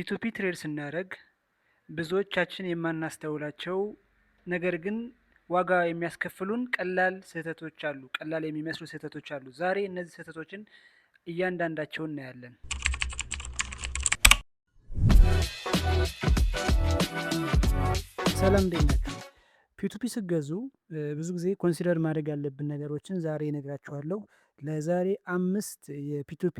ፒቱፒ ትሬድ ስናደርግ ብዙዎቻችን የማናስተውላቸው ነገር ግን ዋጋ የሚያስከፍሉን ቀላል ስህተቶች አሉ። ቀላል የሚመስሉ ስህተቶች አሉ። ዛሬ እነዚህ ስህተቶችን እያንዳንዳቸውን እናያለን። ሰላም እንዴት ናችሁ? ፒቱፒ ስትገዙ ብዙ ጊዜ ኮንሲደር ማድረግ ያለብን ነገሮችን ዛሬ እነግራችኋለሁ። ለዛሬ 5 የፒቱፒ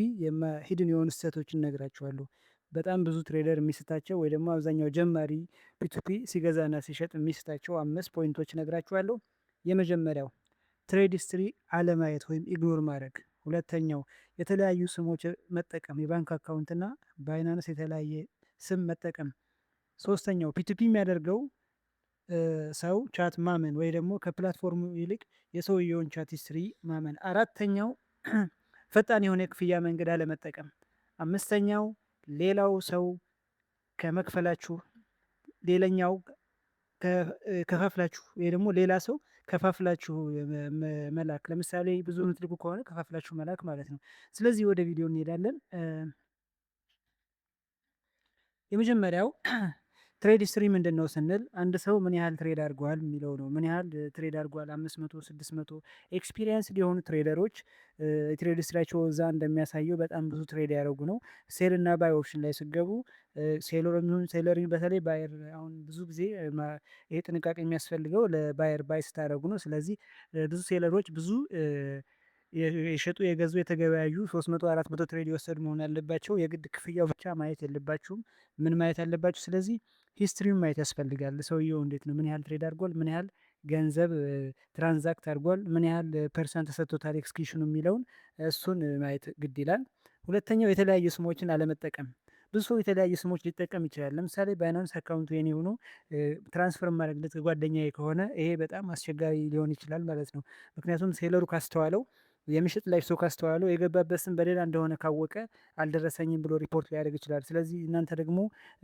ሂድን የሆኑ ስህተቶችን እነግራችኋለሁ። በጣም ብዙ ትሬደር የሚስታቸው ወይ ደግሞ አብዛኛው ጀማሪ ፒቱፒ ሲገዛና ሲሸጥ የሚስታቸው 5 ፖይንቶች እነግራችኋለሁ። የመጀመሪያው ትሬድ ሂስትሪ አለማየት ወይም ኢግኖር ማድረግ። ሁለተኛው የተለያዩ ስሞች መጠቀም፣ የባንክ አካውንት እና ባይናንስ የተለያየ ስም መጠቀም። ሶስተኛው ፒቱፒ የሚያደርገው ሰው ቻት ማመን ወይ ደግሞ ከፕላትፎርሙ ይልቅ የሰውየውን ቻት ሂስትሪ ማመን። አራተኛው ፈጣን የሆነ የክፍያ መንገድ አለመጠቀም። አምስተኛው ሌላው ሰው ከመክፈላችሁ ሌላኛው ከፋፍላችሁ ወይ ደግሞ ሌላ ሰው ከፋፍላችሁ መላክ። ለምሳሌ ብዙ የምትልኩ ከሆነ ከፋፍላችሁ መላክ ማለት ነው። ስለዚህ ወደ ቪዲዮ እንሄዳለን። የመጀመሪያው ትሬድ ሂስትሪ ምንድን ነው ስንል አንድ ሰው ምን ያህል ትሬድ አድርጓል የሚለው ነው። ምን ያህል ትሬድ አድርጓል? 500 600 ኤክስፒሪየንስ ሊሆኑ ትሬደሮች ትሬድ ሂስትሪያቸው እዛ እንደሚያሳየው በጣም ብዙ ትሬድ ያደረጉ ነው። ሴል እና ባይ ኦፕሽን ላይ ስገቡ ሴለር የሚሆን ሴለር በተለይ ባየር አሁን ብዙ ጊዜ ይሄ ጥንቃቄ የሚያስፈልገው ለባየር ባይ ስታደረጉ ነው። ስለዚህ ብዙ ሴለሮች ብዙ የሸጡ የገዙ የተገበያዩ 300 400 ትሬድ የወሰዱ መሆን ያለባቸው። የግድ ክፍያው ብቻ ማየት የለባችሁም። ምን ማየት ያለባችሁ? ስለዚህ ሂስትሪውን ማየት ያስፈልጋል። ሰውየው እንዴት ነው? ምን ያህል ትሬድ አድርጓል? ምን ያህል ገንዘብ ትራንዛክት አድርጓል? ምን ያህል ፐርሰንት ተሰጥቶታል ኤክስኪዩሽኑ የሚለውን እሱን ማየት ግድ ይላል። ሁለተኛው የተለያዩ ስሞችን አለመጠቀም። ብዙ ሰው የተለያዩ ስሞች ሊጠቀም ይችላል። ለምሳሌ ባይናንስ አካውንቱ የኔ ሆኖ ትራንስፈር ማድረግለት ጓደኛዬ ከሆነ ይሄ በጣም አስቸጋሪ ሊሆን ይችላል ማለት ነው። ምክንያቱም ሴለሩ ካስተዋለው የምሽጥ ላይ ሰው ካስተዋለው የገባበት ስም በሌላ እንደሆነ ካወቀ አልደረሰኝም ብሎ ሪፖርት ሊያደርግ ይችላል። ስለዚህ እናንተ ደግሞ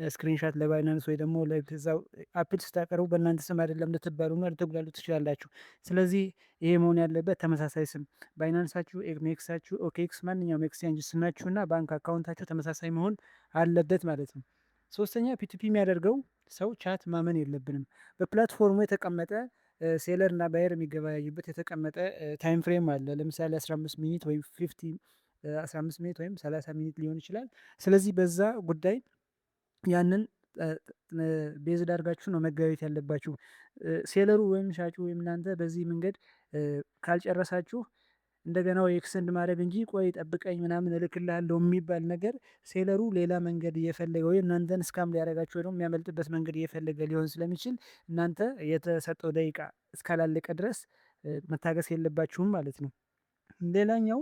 ስክሪንሻት ለባይናንስ ወይ ደግሞ ለዛው አፕል ስታቀርቡ በእናንተ ስም አይደለም ልትባሉና ልትጉላሉ ትችላላችሁ። ስለዚህ ይሄ መሆን ያለበት ተመሳሳይ ስም ባይናንሳችሁ፣ ኤክሜክሳችሁ፣ ኦኬክስ ማንኛውም ኤክስቼንጅ ስማችሁና ባንክ አካውንታችሁ ተመሳሳይ መሆን አለበት ማለት ነው። ሶስተኛ ፒቱፒ የሚያደርገው ሰው ቻት ማመን የለብንም። በፕላትፎርሙ የተቀመጠ ሴለር እና ባየር የሚገበያዩበት የተቀመጠ ታይም ፍሬም አለ። ለምሳሌ 15 ሚኒት ወይም 15 ሚኒት ወይም 30 ሚኒት ሊሆን ይችላል። ስለዚህ በዛ ጉዳይ ያንን ቤዝድ አድርጋችሁ ነው መገበያየት ያለባችሁ። ሴለሩ ወይም ሻጩ ወይም እናንተ በዚህ መንገድ ካልጨረሳችሁ እንደገና ወይ ኤክስተንድ ማድረግ እንጂ ቆይ ጠብቀኝ ምናምን እልክልሃለሁ የሚባል ነገር ሴለሩ ሌላ መንገድ እየፈለገ ወይም እናንተን እስካም ሊያደርጋችሁ ወይ ደግሞ የሚያመልጥበት መንገድ እየፈለገ ሊሆን ስለሚችል እናንተ የተሰጠው ደቂቃ እስካላለቀ ድረስ መታገስ የለባችሁም ማለት ነው። ሌላኛው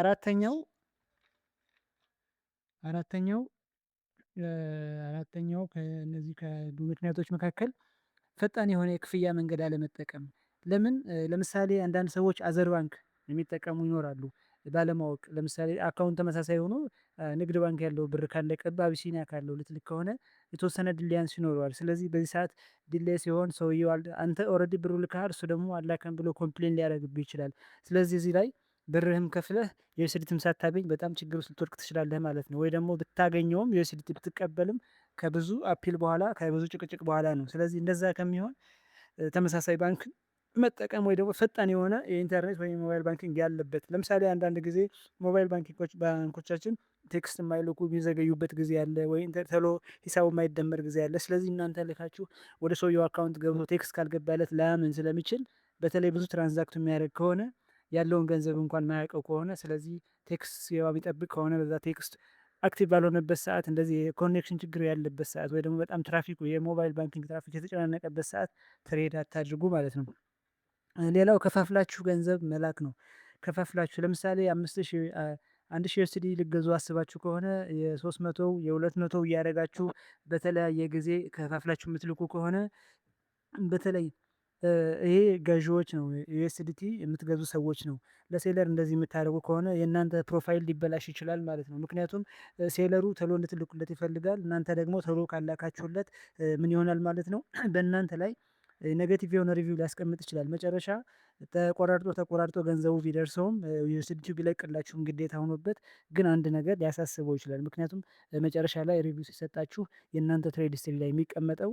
አራተኛው ከነዚህ ምክንያቶች መካከል ፈጣን የሆነ የክፍያ መንገድ አለመጠቀም። ለምን? ለምሳሌ አንዳንድ ሰዎች አዘር ባንክ የሚጠቀሙ ይኖራሉ ባለማወቅ። ለምሳሌ አካውንት ተመሳሳይ ሆኖ ንግድ ባንክ ያለው ብር ካለቀብህ አቢሲኒያ ካለው ልትልክ ከሆነ የተወሰነ ዲሊያንስ ይኖረዋል። ስለዚህ በዚህ ሰዓት ዲሌይ ሲሆን ሰውየው አንተ ኦልሬዲ ብሩ ልካል እሱ ደግሞ አላከም ብሎ ኮምፕሌን ሊያደርግብህ ይችላል። ስለዚህ እዚህ ላይ ብርህም ከፍለህ ዩኤስዲቲም ሳታገኝ በጣም ችግር ውስጥ ልትወድቅ ትችላለህ ማለት ነው። ወይ ደግሞ ብታገኘውም ዩኤስዲቲ ብትቀበልም ከብዙ አፒል በኋላ ከብዙ ጭቅጭቅ በኋላ ነው። ስለዚህ እንደዛ ከሚሆን ተመሳሳይ ባንክ መጠቀም ወይ ደግሞ ፈጣን የሆነ የኢንተርኔት ወይም ሞባይል ባንኪንግ ያለበት። ለምሳሌ አንዳንድ ጊዜ ሞባይል ባንኮቻችን ቴክስት የማይልኩ የሚዘገዩበት ጊዜ አለ፣ ወይ ቶሎ ሂሳቡ የማይደመር ጊዜ አለ። ስለዚህ እናንተ ልካችሁ ወደ ሰውየው አካውንት ገብቶ ቴክስት ካልገባለት ላያምን ስለሚችል በተለይ ብዙ ትራንዛክት የሚያደርግ ከሆነ ያለውን ገንዘብ እንኳን ማያውቀው ከሆነ ስለዚህ ቴክስት የሚጠብቅ ከሆነ በዛ ቴክስት አክቲቭ ባልሆነበት ሰዓት እንደዚህ የኮኔክሽን ችግር ያለበት ሰዓት ወይ ደግሞ በጣም ትራፊኩ የሞባይል ባንኪንግ ትራፊክ የተጨናነቀበት ሰዓት ትሬድ አታድርጉ ማለት ነው። ሌላው ከፋፍላችሁ ገንዘብ መላክ ነው። ከፋፍላችሁ ለምሳሌ 1,000 ዩኤስዲ ልገዙ አስባችሁ ከሆነ የ300 የ200 እያደረጋችሁ በተለያየ ጊዜ ከፋፍላችሁ የምትልኩ ከሆነ በተለይ ይሄ ገዢዎች ነው፣ ዩኤስዲቲ የምትገዙ ሰዎች ነው። ለሴለር እንደዚህ የምታደርጉ ከሆነ የእናንተ ፕሮፋይል ሊበላሽ ይችላል ማለት ነው። ምክንያቱም ሴለሩ ቶሎ እንድትልኩለት ይፈልጋል። እናንተ ደግሞ ቶሎ ካላካችሁለት ምን ይሆናል ማለት ነው? በእናንተ ላይ ኔጌቲቭ የሆነ ሪቪው ሊያስቀምጥ ይችላል። መጨረሻ ተቆራርጦ ገንዘቡ ቢደርሰውም ዩቲዩብ ይለቅላችሁም ግዴታ ሆኖበት ግን አንድ ነገር ሊያሳስበው ይችላል። ምክንያቱም መጨረሻ ላይ ሪቪው ሲሰጣችሁ የእናንተ ትሬድ ሂስትሪ ላይ የሚቀመጠው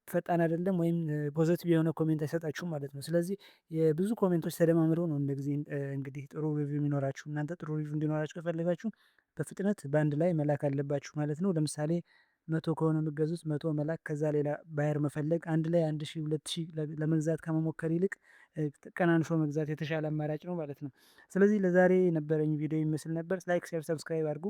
ፈጣን አይደለም ወይም ፖዘቲቭ የሆነ ኮሜንት አይሰጣችሁም ማለት ነው። ስለዚህ የብዙ ኮሜንቶች ተደማምረው ነው እንደዚህ እንግዲህ ጥሩ ሪቪው የሚኖራችሁ። እናንተ ጥሩ ሪቪው እንዲኖራችሁ ከፈለጋችሁ በፍጥነት በአንድ ላይ መላክ አለባችሁ ማለት ነው። ለምሳሌ 100 ከሆነ የምትገዙት 100 መላክ ከዛ ሌላ ባየር መፈለግ አንድ ላይ 1000 2000 ለመግዛት ከመሞከር ይልቅ ቀናንሾ መግዛት የተሻለ አማራጭ ነው ማለት ነው። ስለዚህ ለዛሬ የነበረኝ ቪዲዮ ይመስል ነበር። ላይክ ሼር ሰብስክራይብ አድርጉ።